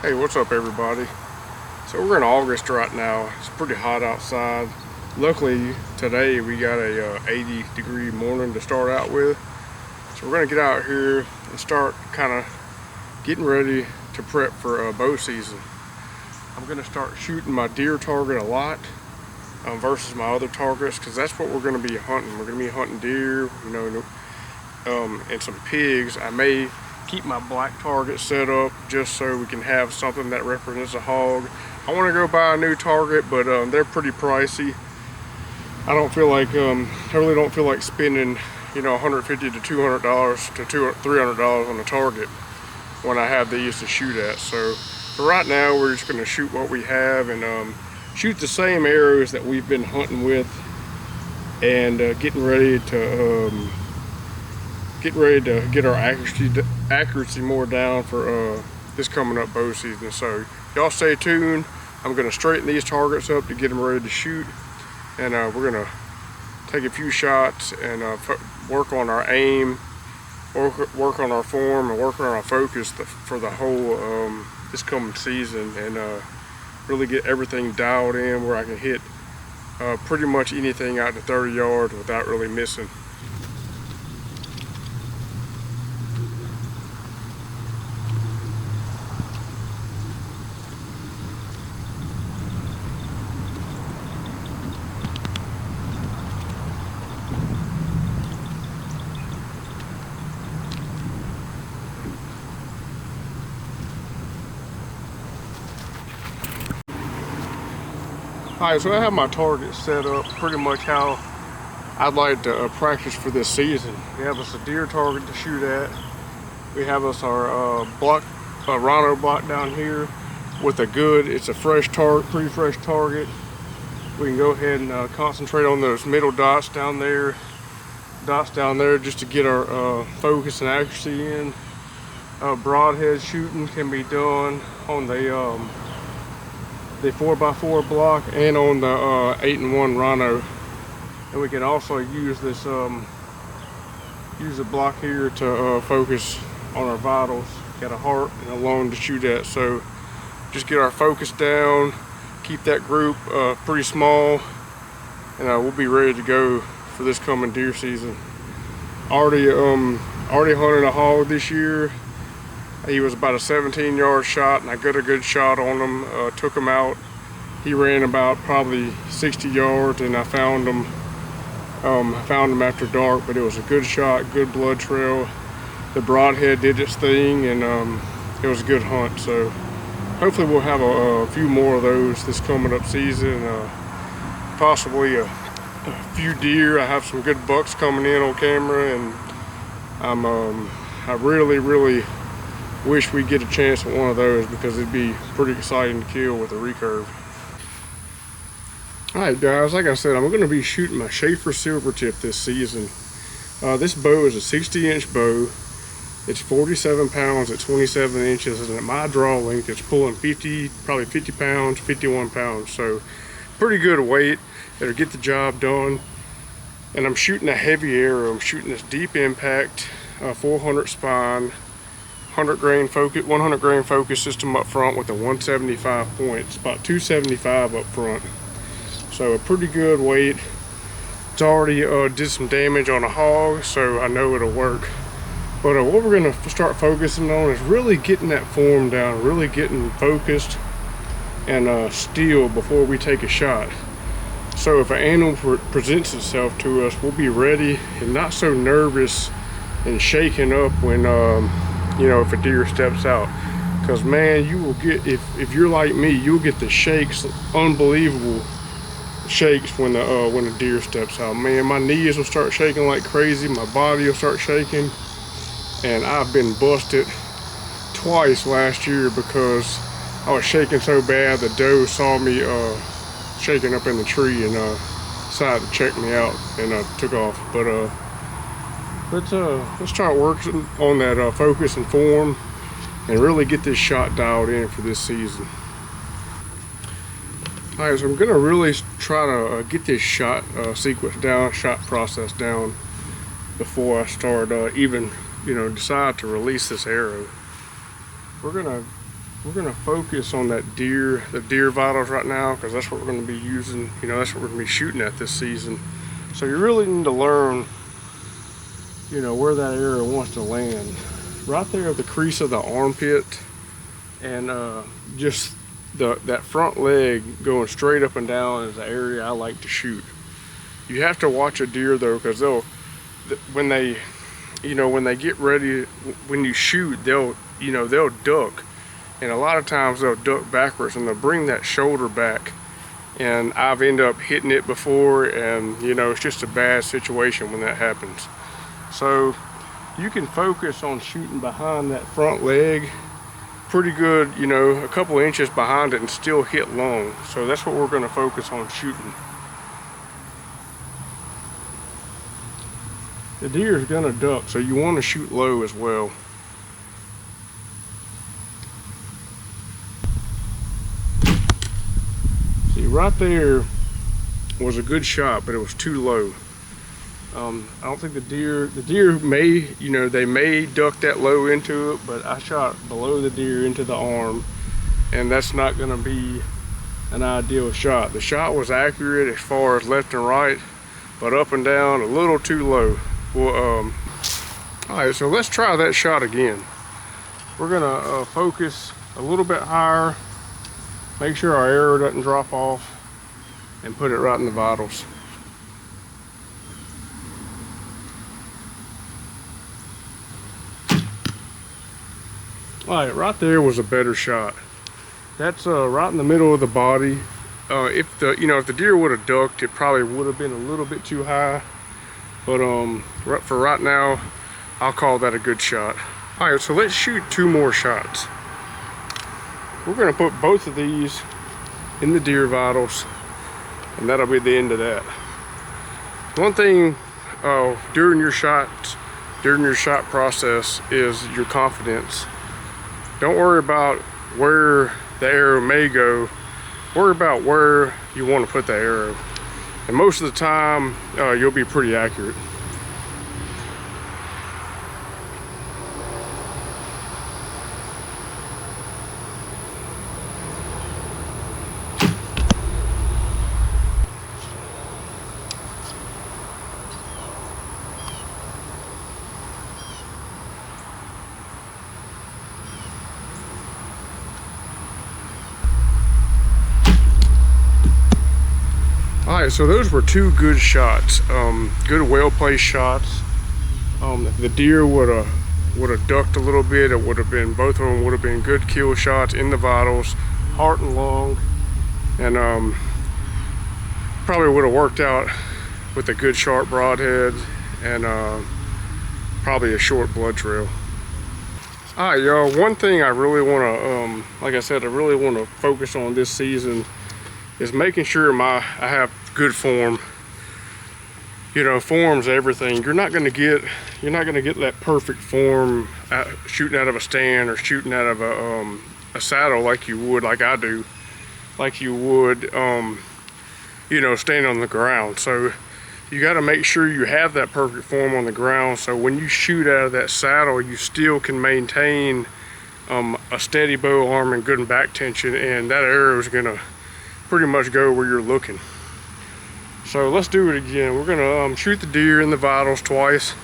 Hey, what's up everybody? So we're in August right now. It's pretty hot outside. Luckily today we got a 80-degree morning to start out with. So we're gonna get out here and start kind of getting ready to prep for bow season. I'm gonna start shooting my deer target a lot versus my other targets, because that's what we're gonna be hunting. We're gonna be hunting deer, and some pigs. I may keep my black target set up just so we can have something that represents a hog. I want to go buy a new target, but they're pretty pricey. I really don't feel like spending $150 to $200 to $300 on a target when I have these to shoot at. So for right now we're just going to shoot what we have and shoot the same arrows that we've been hunting with, and getting ready to get our accuracy more down for this coming up bow season. So y'all stay tuned. I'm going to straighten these targets up to get them ready to shoot, and we're going to take a few shots and work on our aim, work on our form, and work on our focus for the whole this coming season, and really get everything dialed in where I can hit pretty much anything out to 30 yards without really missing. Alright, so I have my target set up pretty much how I'd like to practice for this season. We have us a deer target to shoot at. We have us our rhino block down here with it's a fresh target, pretty fresh target. We can go ahead and concentrate on those middle dots down there just to get our focus and accuracy in. Broadhead shooting can be done on the 4x4 block and on the 8-in-1 rhino, and we can also use this use the block here to focus on our vitals. Got a heart and a lung to shoot at, so just get our focus down, keep that group pretty small, and we'll be ready to go for this coming deer season. Already hunted a hog this year. He was about a 17-yard shot, and I got a good shot on him. Took him out. He ran about probably 60 yards, and I found him after dark. But it was a good shot, good blood trail. The broadhead did its thing, and it was a good hunt. So hopefully we'll have a few more of those this coming up season. Possibly a few deer. I have some good bucks coming in on camera, and I really wish we get a chance at one of those, because it'd be pretty exciting to kill with a recurve. Alright guys, like I said, I'm going to be shooting my Schaefer Silvertip this season. This bow is a 60-inch bow. It's 47 pounds at 27 inches, and at my draw length it's pulling probably 50 pounds, 51 pounds. So pretty good weight. It'll get the job done. And I'm shooting a heavy arrow. I'm shooting this deep impact 400 spine, 100 grain focus system up front with a 175 point. It's about 275 up front, so a pretty good weight. It's already did some damage on a hog, so I know it'll work. But what we're going to start focusing on is really getting that form down, really getting focused and still before we take a shot. So if an animal presents itself to us, we'll be ready and not so nervous and shaking up when if a deer steps out. Because man, you will get, if you're like me, you'll get the shakes, unbelievable shakes when a deer steps out. Man, my knees will start shaking like crazy, my body will start shaking, and I've been busted twice last year because I was shaking so bad the doe saw me shaking up in the tree and decided to check me out and took off. But let's start working on that focus and form, and really get this shot dialed in for this season. Alright, so I'm gonna really try to get this shot sequence down, shot process down, before I start even decide to release this arrow. We're gonna we're gonna focus on the deer vitals right now, because that's what we're gonna be using. You know, that's what we're gonna be shooting at this season. So you really need to learn, you know, where that arrow wants to land. Right there at the crease of the armpit, and just that front leg going straight up and down is the area I like to shoot. You have to watch a deer though, because when they get ready, when you shoot, they'll duck. And a lot of times they'll duck backwards and they'll bring that shoulder back. And I've ended up hitting it before, and you know, it's just a bad situation when that happens. So you can focus on shooting behind that front leg pretty good, you know, a couple inches behind it, and still hit long. So that's what we're going to focus on shooting. The deer is going to duck, so you want to shoot low as well. Right there was a good shot, but it was too low. I don't think the deer may, you know, they may duck that low into it, but I shot below the deer into the arm, and that's not going to be an ideal shot. The shot was accurate as far as left and right, but up and down a little too low. Well, all right, so let's try that shot again. We're gonna focus a little bit higher. Make sure our arrow doesn't drop off, and put it right in the vitals. All right, right there was a better shot. That's right in the middle of the body. If the deer would have ducked, it probably would have been a little bit too high. But for right now, I'll call that a good shot. All right, so let's shoot 2 more shots. We're gonna put both of these in the deer vitals, and that'll be the end of that. One thing during your shot process is your confidence. Don't worry about where the arrow may go. Worry about where you want to put the arrow, and most of the time you'll be pretty accurate. Alright, so those were 2 good shots, good well-placed shots. If the deer would have ducked a little bit, it would have been, both of them would have been good kill shots in the vitals, heart and lung, and probably would have worked out with a good sharp broadhead and probably a short blood trail. Alright, y'all, one thing I really want to, like I said, I really want to focus on this season is making sure I have good form. You know, form's everything. You're not gonna get that perfect form shooting out of a stand or shooting out of a saddle like you would, like I do, like you would, you know, standing on the ground. So you got to make sure you have that perfect form on the ground, so when you shoot out of that saddle, you still can maintain a steady bow arm and good back tension, and that arrow is gonna pretty much go where you're looking. So let's do it again. We're gonna shoot the deer in the vitals twice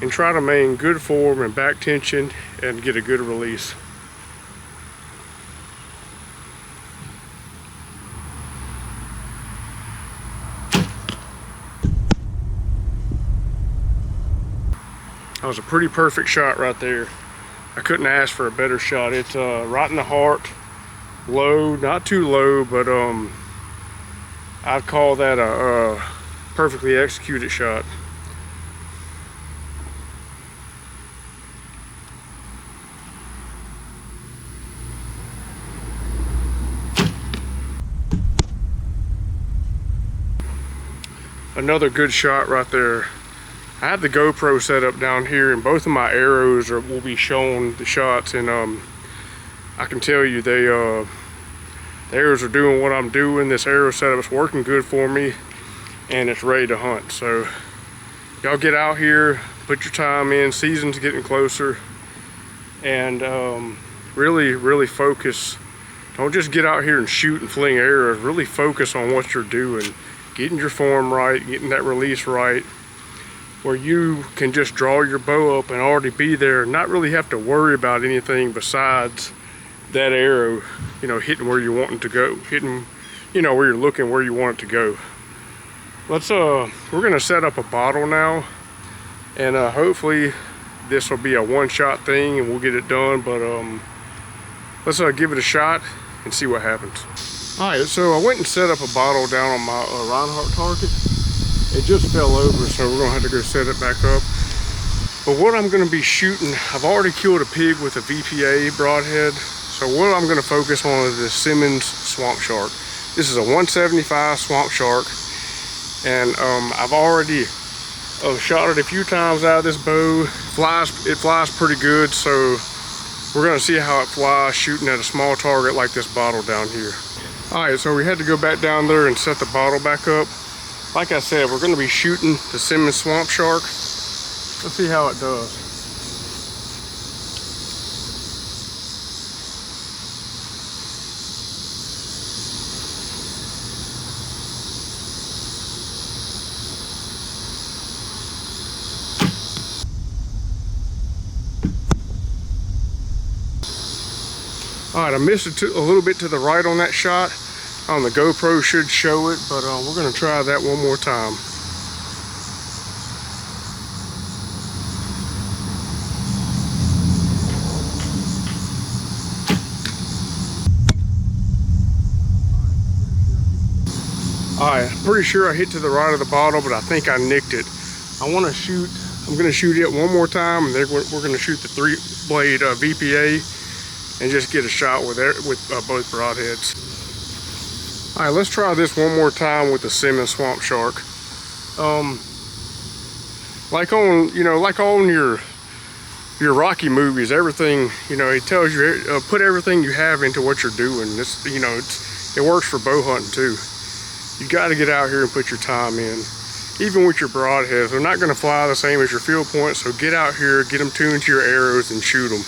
and try to maintain good form and back tension and get a good release. That was a pretty perfect shot right there. I couldn't ask for a better shot. It's right in the heart, low, not too low, but I'd call that a perfectly executed shot. Another good shot right there. I have the GoPro set up down here, and both of my arrows will be showing the shots, and I can tell you the arrows are doing what I'm doing. This arrow setup is working good for me, and it's ready to hunt. So y'all get out here, put your time in. Season's getting closer, and really focus. Don't just get out here and shoot and fling arrows. Really focus on what you're doing, getting your form right, getting that release right, where you can just draw your bow up and already be there, not really have to worry about anything besides that arrow, you know, hitting where you want it to go, hitting, you know, where you're looking, where you want it to go. We're gonna set up a bottle now, and hopefully this will be a one-shot thing and we'll get it done, but let's give it a shot and see what happens. All right, so I went and set up a bottle down on my Reinhardt target. It just fell over, so we're gonna have to go set it back up. But what I'm gonna be shooting, I've already killed a pig with a VPA broadhead. So what I'm gonna focus on is this Simmons Swamp Shark. This is a 175 Swamp Shark. And I've already shot it a few times out of this bow. It flies pretty good, so we're gonna see how it flies shooting at a small target like this bottle down here. All right, so we had to go back down there and set the bottle back up. Like I said, we're gonna be shooting the Simmons Swamp Shark. Let's see how it does. All right, I missed it a little bit to the right on that shot. The GoPro should show it, but we're gonna try that one more time. All right, I'm pretty sure I hit to the right of the bottle, but I think I nicked it. I'm gonna shoot it one more time, and then we're gonna shoot the 3-blade VPA and just get a shot with both broadheads. All right, let's try this one more time with the Simmons Swamp Shark. Like on your Rocky movies, everything, you know, it tells you put everything you have into what you're doing. This, you know, it works for bow hunting too. You got to get out here and put your time in. Even with your broadheads, they're not going to fly the same as your field points. So get out here, get them tuned to your arrows, and shoot them.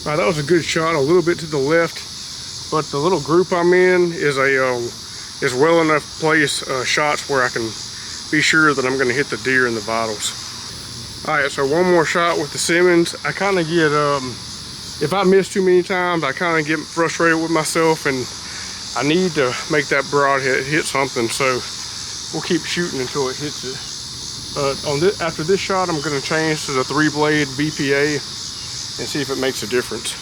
All right, that was a good shot, a little bit to the left, but the little group I'm in is well enough place shots where I can be sure that I'm going to hit the deer in the vitals. All right, so one more shot with the Simmons. I kind of get, if I miss too many times, I kind of get frustrated with myself, and I need to make that broadhead hit something. So we'll keep shooting until it hits it. After this shot, I'm going to change to the 3-blade VPA and see if it makes a difference.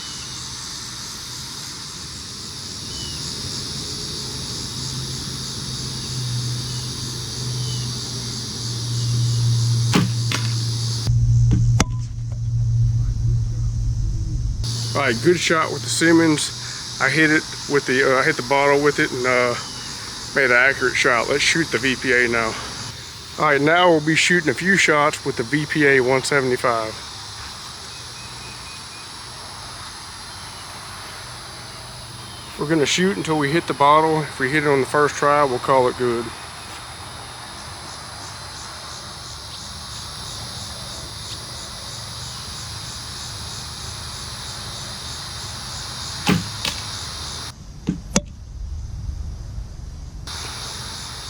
All right, good shot with the Simmons. I hit it with the I hit the bottle with it and made an accurate shot. Let's shoot the VPA now. All right, now we'll be shooting a few shots with the VPA 175. We're gonna shoot until we hit the bottle. If we hit it on the first try, we'll call it good.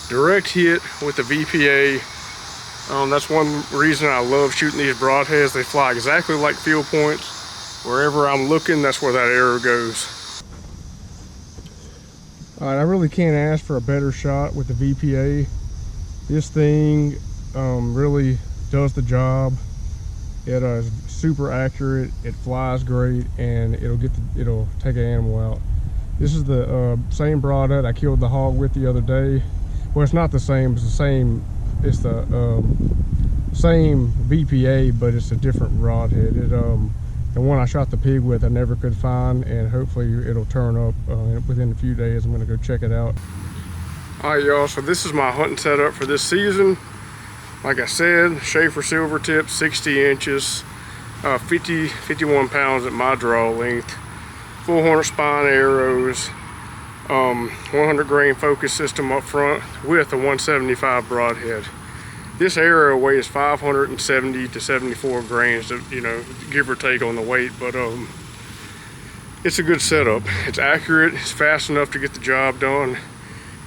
Direct hit with the VPA. That's one reason I love shooting these broadheads. They fly exactly like field points. Wherever I'm looking, that's where that arrow goes. All right, I really can't ask for a better shot with the VPA. This thing really does the job. It is super accurate. It flies great, and it'll take an animal out. This is the same broadhead I killed the hog with the other day. Well, it's not the same. It's the same. It's the same VPA, but it's a different broadhead. The one I shot the pig with, I never could find, and hopefully it'll turn up within a few days. I'm gonna go check it out. All right, y'all, so this is my hunting setup for this season. Like I said, Schaefer silver tip, 60 inches. 51 pounds at my draw length, full horn spine arrows, 100 grain focus system up front with a 175 broadhead. This arrow weighs 570 to 74 grains, you know, give or take on the weight, but it's a good setup. It's accurate, it's fast enough to get the job done,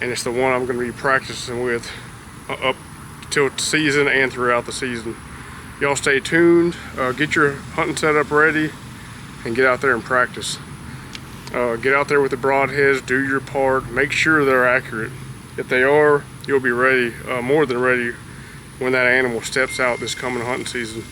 and it's the one I'm going to be practicing with up till the season and throughout the season. Y'all stay tuned, get your hunting setup ready, and get out there and practice. Get out there with the broadheads, do your part, make sure they're accurate. If they are, you'll be ready, more than ready, when that animal steps out this coming hunting season.